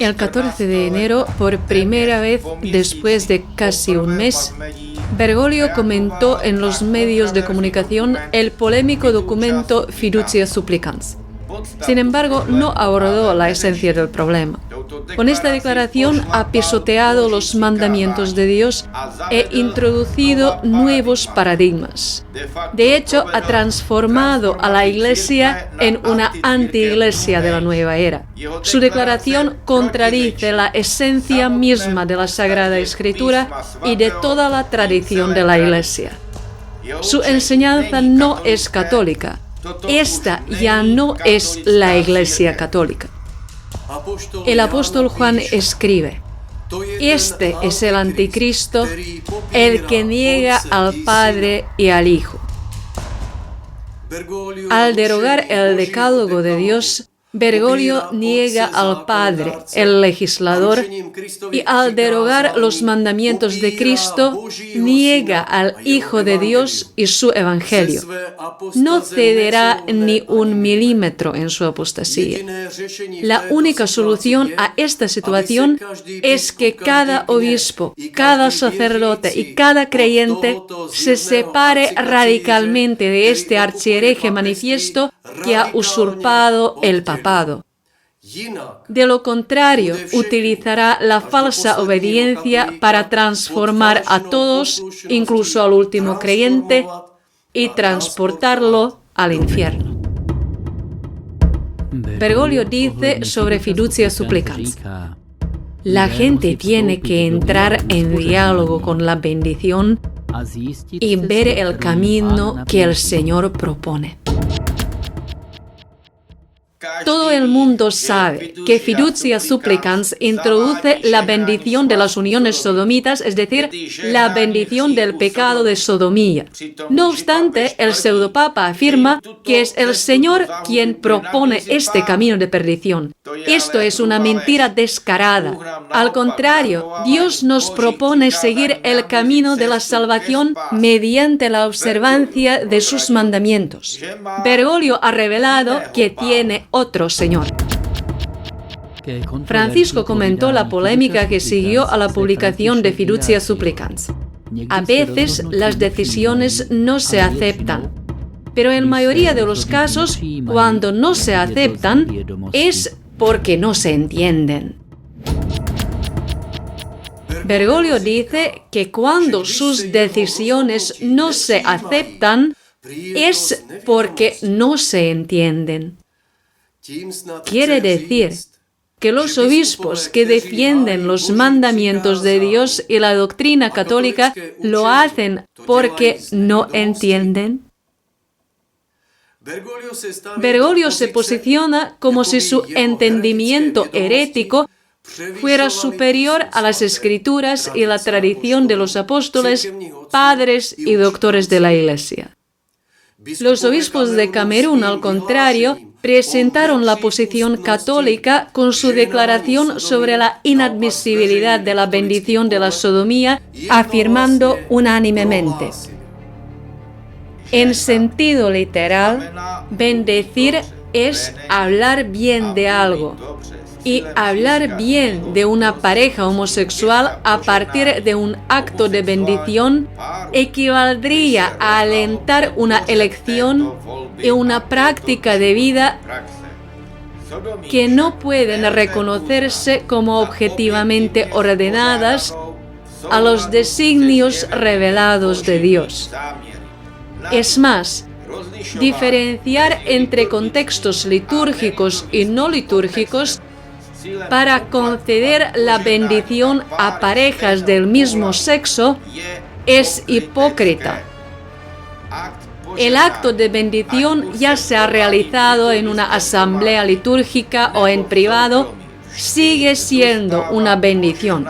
El 14 de enero, por primera vez después de casi un mes, Bergoglio comentó en los medios de comunicación el polémico documento Fiducia Supplicans. Sin embargo, no abordó la esencia del problema. Con esta declaración ha pisoteado los mandamientos de Dios e introducido nuevos paradigmas. De hecho, ha transformado a la Iglesia en una anti-iglesia de la nueva era. Su declaración contradice la esencia misma de la Sagrada Escritura y de toda la tradición de la Iglesia. Su enseñanza no es católica. Esta ya no es la Iglesia católica. El apóstol Juan escribe: este es el anticristo, el que niega al Padre y al Hijo. Al derogar el decálogo de Dios, Bergoglio niega al Padre, el legislador, y al derogar los mandamientos de Cristo, niega al Hijo de Dios y su Evangelio. No cederá ni un milímetro en su apostasía. La única solución a esta situación es que cada obispo, cada sacerdote y cada creyente se separe radicalmente de este archihereje manifiesto que ha usurpado el papado. De lo contrario, utilizará la falsa obediencia para transformar a todos, incluso al último creyente, y transportarlo al infierno. Bergoglio dice sobre Fiducia Supplicans: la gente tiene que entrar en diálogo con la bendición y ver el camino que el Señor propone. Todo el mundo sabe que Fiducia Supplicans introduce la bendición de las uniones sodomitas, es decir, la bendición del pecado de sodomía. No obstante, el pseudopapa afirma que es el Señor quien propone este camino de perdición. Esto es una mentira descarada. Al contrario, Dios nos propone seguir el camino de la salvación mediante la observancia de sus mandamientos. Bergoglio ha revelado que tiene otro Señor. Francisco comentó la polémica que siguió a la publicación de Fiducia Supplicans. A veces las decisiones no se aceptan, pero en mayoría de los casos, cuando no se aceptan, es porque no se entienden. Bergoglio dice que cuando sus decisiones no se aceptan, es porque no se entienden. Quiere decir que los obispos que defienden los mandamientos de Dios y la doctrina católica lo hacen porque no entienden. Bergoglio se posiciona como si su entendimiento herético fuera superior a las Escrituras y la tradición de los apóstoles, padres y doctores de la Iglesia. Los obispos de Camerún, al contrario, presentaron la posición católica con su declaración sobre la inadmisibilidad de la bendición de la sodomía, afirmando unánimemente: en sentido literal, bendecir es hablar bien de algo. Y hablar bien de una pareja homosexual a partir de un acto de bendición equivaldría a alentar una elección y una práctica de vida que no pueden reconocerse como objetivamente ordenadas a los designios revelados de Dios. Es más, diferenciar entre contextos litúrgicos y no litúrgicos para conceder la bendición a parejas del mismo sexo es hipócrita. El acto de bendición, ya sea realizado en una asamblea litúrgica o en privado, sigue siendo una bendición.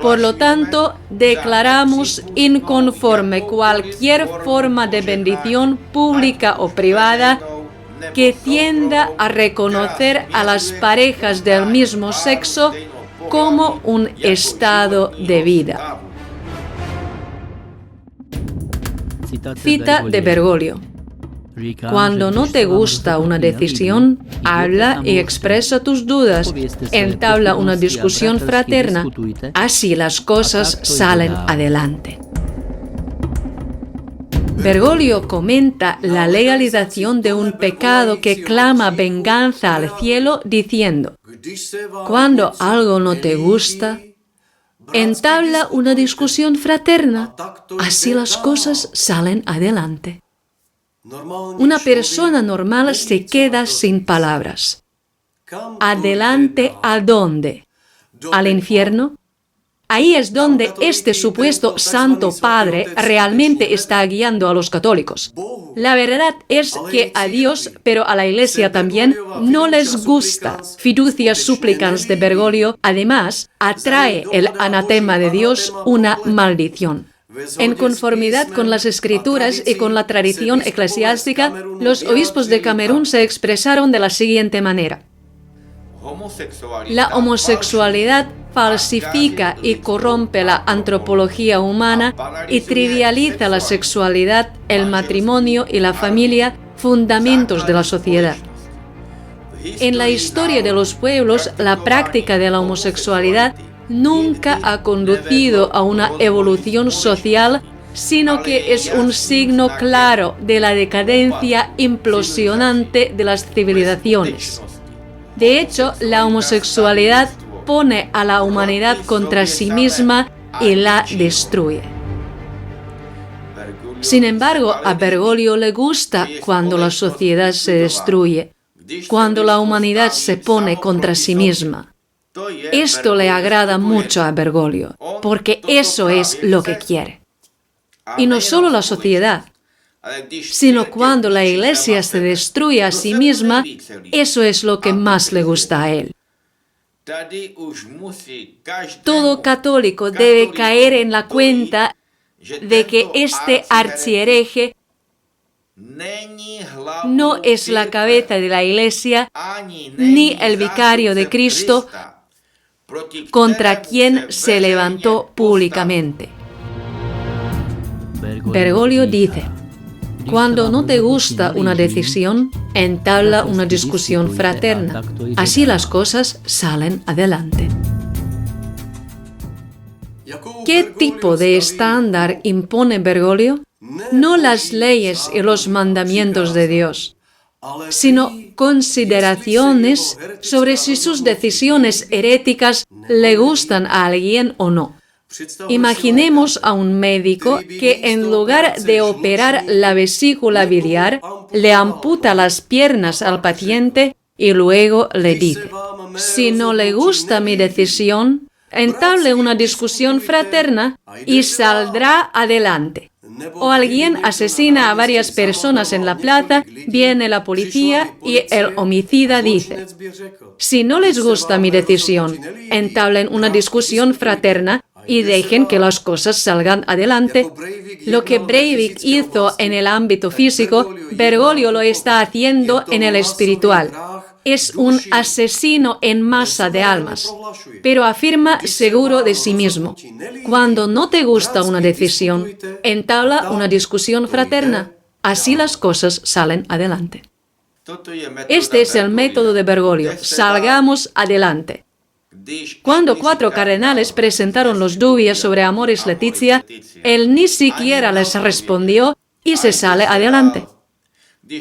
Por lo tanto, declaramos inconforme cualquier forma de bendición pública o privada que tienda a reconocer a las parejas del mismo sexo como un estado de vida. Cita de Bergoglio. Cuando no te gusta una decisión, habla y expresa tus dudas, entabla una discusión fraterna, así las cosas salen adelante. Bergoglio comenta la legalización de un pecado que clama venganza al cielo diciendo: cuando algo no te gusta, entabla una discusión fraterna, así las cosas salen adelante. Una persona normal se queda sin palabras. ¿Adelante a dónde? ¿Al infierno? Ahí es donde este supuesto Santo Padre realmente está guiando a los católicos. La verdad es que a Dios, pero a la Iglesia también, no les gusta fiducias supplicans de Bergoglio. Además, atrae el anatema de Dios una maldición. En conformidad con las Escrituras y con la tradición eclesiástica, los obispos de Camerún se expresaron de la siguiente manera: la homosexualidad falsifica y corrompe la antropología humana y trivializa la sexualidad, el matrimonio y la familia, fundamentos de la sociedad. En la historia de los pueblos, la práctica de la homosexualidad nunca ha conducido a una evolución social, sino que es un signo claro de la decadencia implosionante de las civilizaciones. De hecho, la homosexualidad pone a la humanidad contra sí misma y la destruye. Sin embargo, a Bergoglio le gusta cuando la sociedad se destruye, cuando la humanidad se pone contra sí misma. Esto le agrada mucho a Bergoglio, porque eso es lo que quiere. Y no solo la sociedad, sino cuando la Iglesia se destruye a sí misma, eso es lo que más le gusta a él. Todo católico debe caer en la cuenta de que este archihereje no es la cabeza de la Iglesia ni el vicario de Cristo contra quien se levantó públicamente. Bergoglio dice: cuando no te gusta una decisión, entabla una discusión fraterna. Así las cosas salen adelante. ¿Qué tipo de estándar impone Bergoglio? No las leyes y los mandamientos de Dios, sino consideraciones sobre si sus decisiones heréticas le gustan a alguien o no. Imaginemos a un médico que en lugar de operar la vesícula biliar, le amputa las piernas al paciente y luego le dice: si no le gusta mi decisión, entable una discusión fraterna y saldrá adelante. O alguien asesina a varias personas en la plaza, viene la policía y el homicida dice: si no les gusta mi decisión, entablen una discusión fraterna y dejen que las cosas salgan adelante. Lo que Breivik hizo en el ámbito físico, Bergoglio lo está haciendo en el espiritual. Es un asesino en masa de almas, pero afirma seguro de sí mismo: cuando no te gusta una decisión, entabla una discusión fraterna. Así las cosas salen adelante. Este es el método de Bergoglio: salgamos adelante. Cuando 4 cardenales presentaron los dubios sobre Amoris Laetitia, él ni siquiera les respondió y se sale adelante.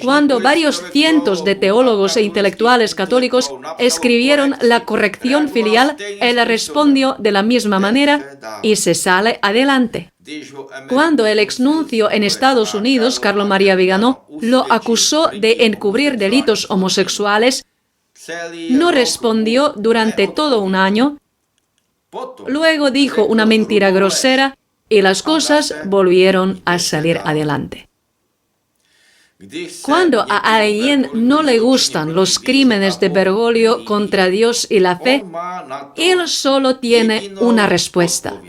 Cuando varios cientos de teólogos e intelectuales católicos escribieron la corrección filial, él respondió de la misma manera y se sale adelante. Cuando el exnuncio en Estados Unidos, Carlo María Vigano, lo acusó de encubrir delitos homosexuales, no respondió durante todo un año, luego dijo una mentira grosera y las cosas volvieron a salir adelante. Cuando a alguien no le gustan los crímenes de Bergoglio contra Dios y la fe, él solo tiene una respuesta: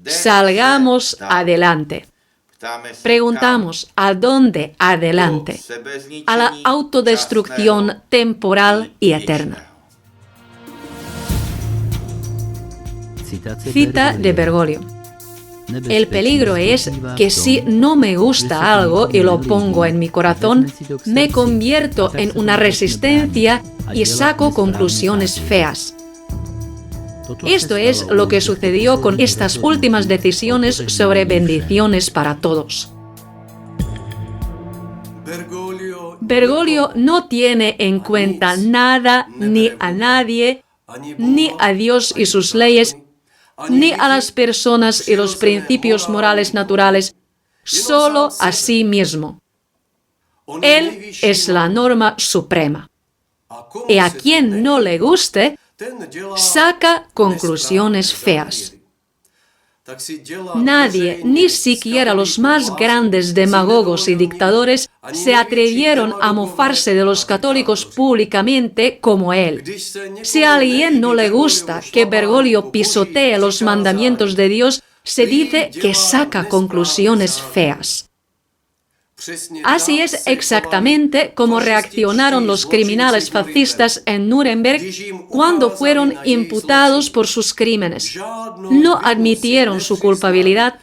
salgamos adelante. Preguntamos: ¿a dónde adelante? A la autodestrucción temporal y eterna. Cita de Bergoglio. El peligro es que si no me gusta algo y lo pongo en mi corazón, me convierto en una resistencia y saco conclusiones feas. Esto es lo que sucedió con estas últimas decisiones sobre bendiciones para todos. Bergoglio no tiene en cuenta nada ni a nadie, ni a Dios y sus leyes, ni a las personas y los principios morales naturales, solo a sí mismo. Él es la norma suprema. Y a quien no le guste, saca conclusiones feas. Nadie, ni siquiera los más grandes demagogos y dictadores, se atrevieron a mofarse de los católicos públicamente como él. Si a alguien no le gusta que Bergoglio pisotee los mandamientos de Dios, se dice que saca conclusiones feas. Así es exactamente como reaccionaron los criminales fascistas en Nuremberg cuando fueron imputados por sus crímenes. No admitieron su culpabilidad,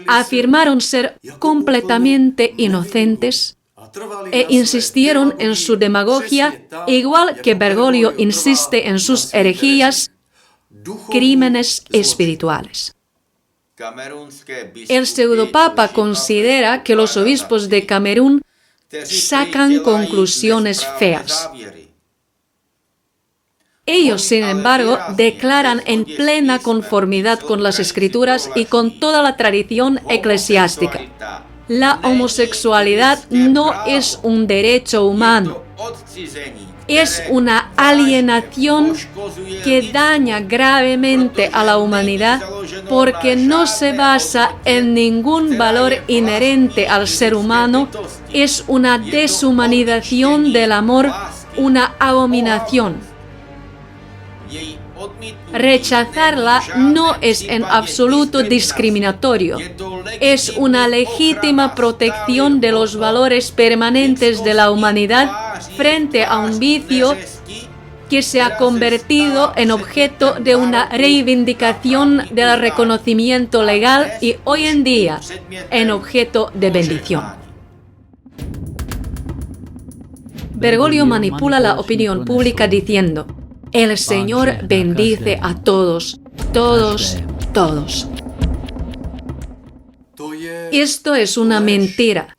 afirmaron ser completamente inocentes e insistieron en su demagogia, igual que Bergoglio insiste en sus herejías, crímenes espirituales. El pseudopapa considera que los obispos de Camerún sacan conclusiones feas. Ellos, sin embargo, declaran en plena conformidad con las Escrituras y con toda la tradición eclesiástica: la homosexualidad no es un derecho humano, es una alienación que daña gravemente a la humanidad porque no se basa en ningún valor inherente al ser humano, es una deshumanización del amor, una abominación. Rechazarla no es en absoluto discriminatorio, es una legítima protección de los valores permanentes de la humanidad frente a un vicio que se ha convertido en objeto de una reivindicación del reconocimiento legal y hoy en día en objeto de bendición. Bergoglio manipula la opinión pública diciendo: el Señor bendice a todos, todos, todos. Esto es una mentira.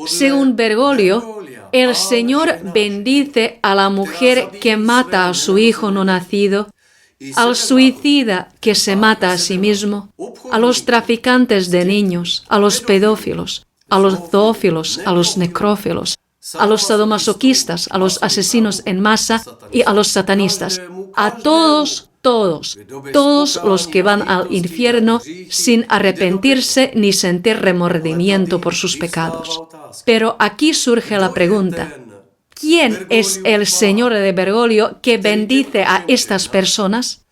Según Bergoglio, el Señor bendice a la mujer que mata a su hijo no nacido, al suicida que se mata a sí mismo, a los traficantes de niños, a los pedófilos, a los zoófilos, a los necrófilos, a los sadomasoquistas, a los asesinos en masa y a los satanistas, a todos los que van al infierno sin arrepentirse ni sentir remordimiento por sus pecados. Pero aquí surge la pregunta: ¿quién es el Señor de Bergoglio que bendice a estas personas?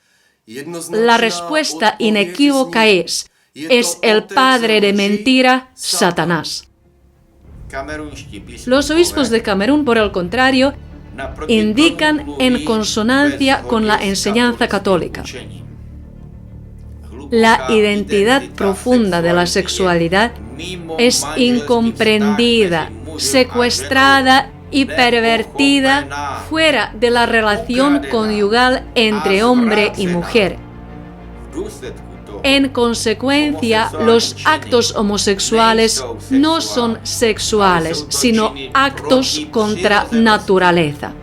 La respuesta inequívoca es el padre de mentira, Satanás. Los obispos de Camerún, por el contrario, indican en consonancia con la enseñanza católica. La identidad profunda de la sexualidad es incomprendida, secuestrada y pervertida fuera de la relación conyugal entre hombre y mujer. En consecuencia, los actos homosexuales no son sexuales, sino actos contra naturaleza.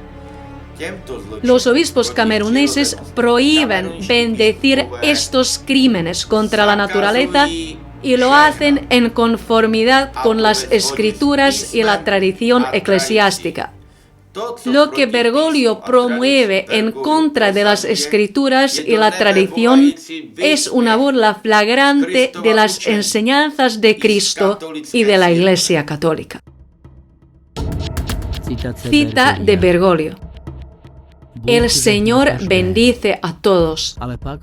Los obispos cameruneses prohíben bendecir estos crímenes contra la naturaleza y lo hacen en conformidad con las Escrituras y la tradición eclesiástica. Lo que Bergoglio promueve en contra de las Escrituras y la tradición es una burla flagrante de las enseñanzas de Cristo y de la Iglesia Católica. Cita de Bergoglio: el Señor bendice a todos,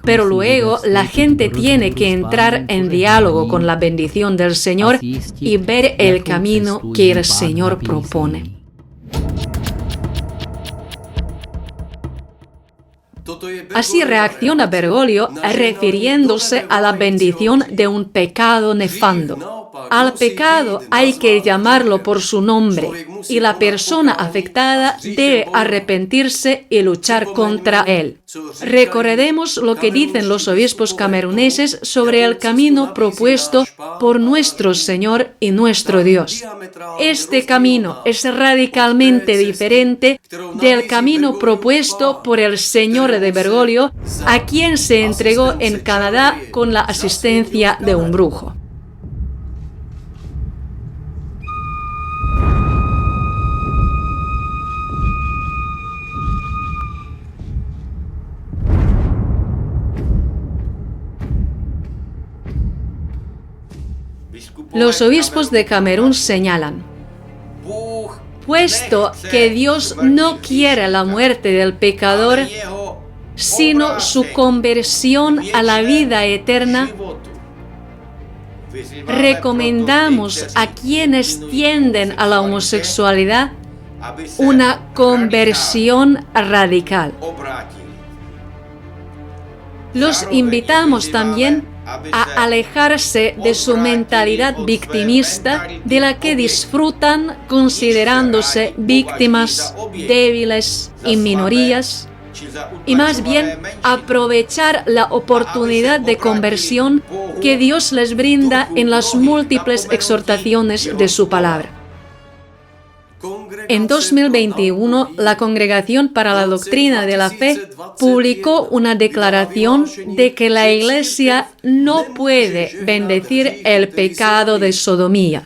pero luego la gente tiene que entrar en diálogo con la bendición del Señor y ver el camino que el Señor propone. Así reacciona Bergoglio refiriéndose a la bendición de un pecado nefando. Al pecado hay que llamarlo por su nombre y la persona afectada debe arrepentirse y luchar contra él. Recordemos lo que dicen los obispos cameruneses sobre el camino propuesto por nuestro Señor y nuestro Dios. Este camino es radicalmente diferente del camino propuesto por el señor de Bergoglio, a quien se entregó en Canadá con la asistencia de un brujo. Los obispos de Camerún señalan: puesto que Dios no quiere la muerte del pecador, sino su conversión a la vida eterna, recomendamos a quienes tienden a la homosexualidad una conversión radical. Los invitamos también a alejarse de su mentalidad victimista de la que disfrutan considerándose víctimas débiles y minorías, y más bien aprovechar la oportunidad de conversión que Dios les brinda en las múltiples exhortaciones de su palabra. En 2021, la Congregación para la Doctrina de la Fe publicó una declaración de que la Iglesia no puede bendecir el pecado de sodomía.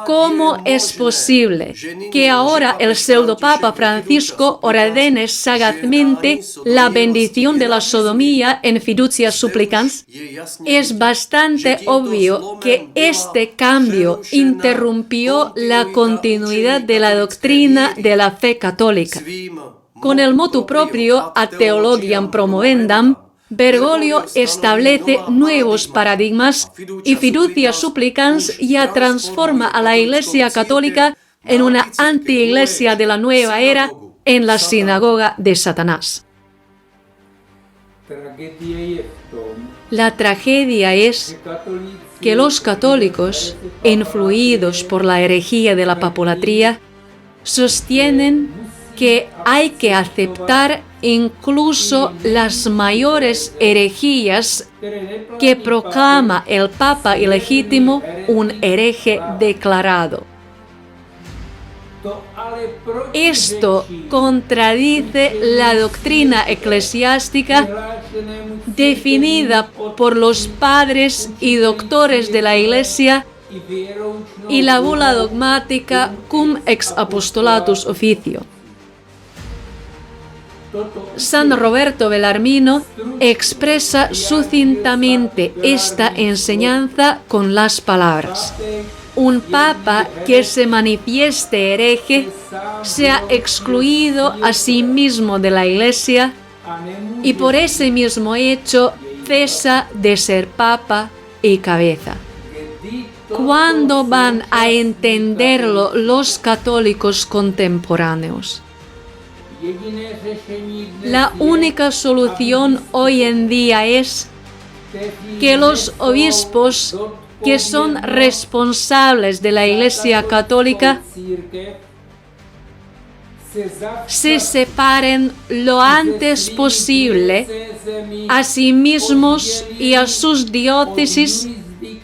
¿Cómo es posible que ahora el pseudopapa Francisco ordene sagazmente la bendición de la sodomía en Fiducia Supplicans? Es bastante obvio que este cambio interrumpió la continuidad de la doctrina de la fe católica. Con el motu proprio Ad Theologiam Promovendam, Bergoglio establece nuevos paradigmas y Fiducia Supplicans ya transforma a la Iglesia Católica en una anti-iglesia de la nueva era, en la sinagoga de Satanás. La tragedia es que los católicos, influidos por la herejía de la papolatría, sostienen que hay que aceptar incluso las mayores herejías que proclama el Papa ilegítimo, un hereje declarado. Esto contradice la doctrina eclesiástica definida por los padres y doctores de la Iglesia y la bula dogmática Cum ex Apostolatus Officio. San Roberto Bellarmino expresa sucintamente esta enseñanza con las palabras: un papa que se manifieste hereje sea excluido a sí mismo de la Iglesia y por ese mismo hecho cesa de ser papa y cabeza. ¿Cuándo van a entenderlo los católicos contemporáneos? La única solución hoy en día es que los obispos que son responsables de la Iglesia Católica se separen lo antes posible a sí mismos y a sus diócesis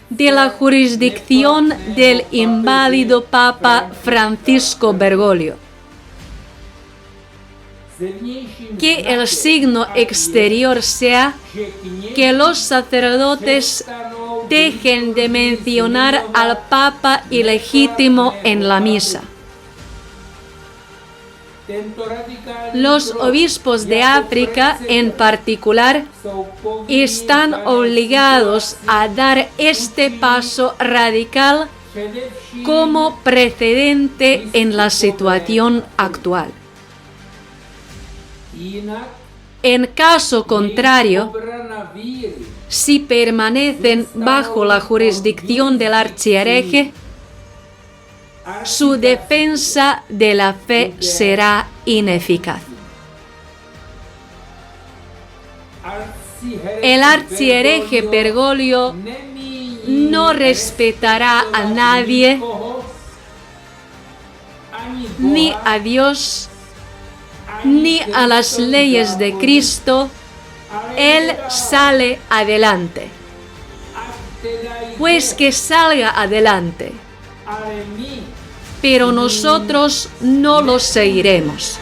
de la jurisdicción del inválido Papa Francisco Bergoglio. Que el signo exterior sea que los sacerdotes dejen de mencionar al Papa ilegítimo en la misa. Los obispos de África, en particular, están obligados a dar este paso radical como precedente en la situación actual. En caso contrario, si permanecen bajo la jurisdicción del archihereje, su defensa de la fe será ineficaz. El archihereje Bergoglio no respetará a nadie, ni a Dios, ni a las leyes de Cristo. Él sale adelante. Pues que salga adelante. Pero nosotros no lo seguiremos.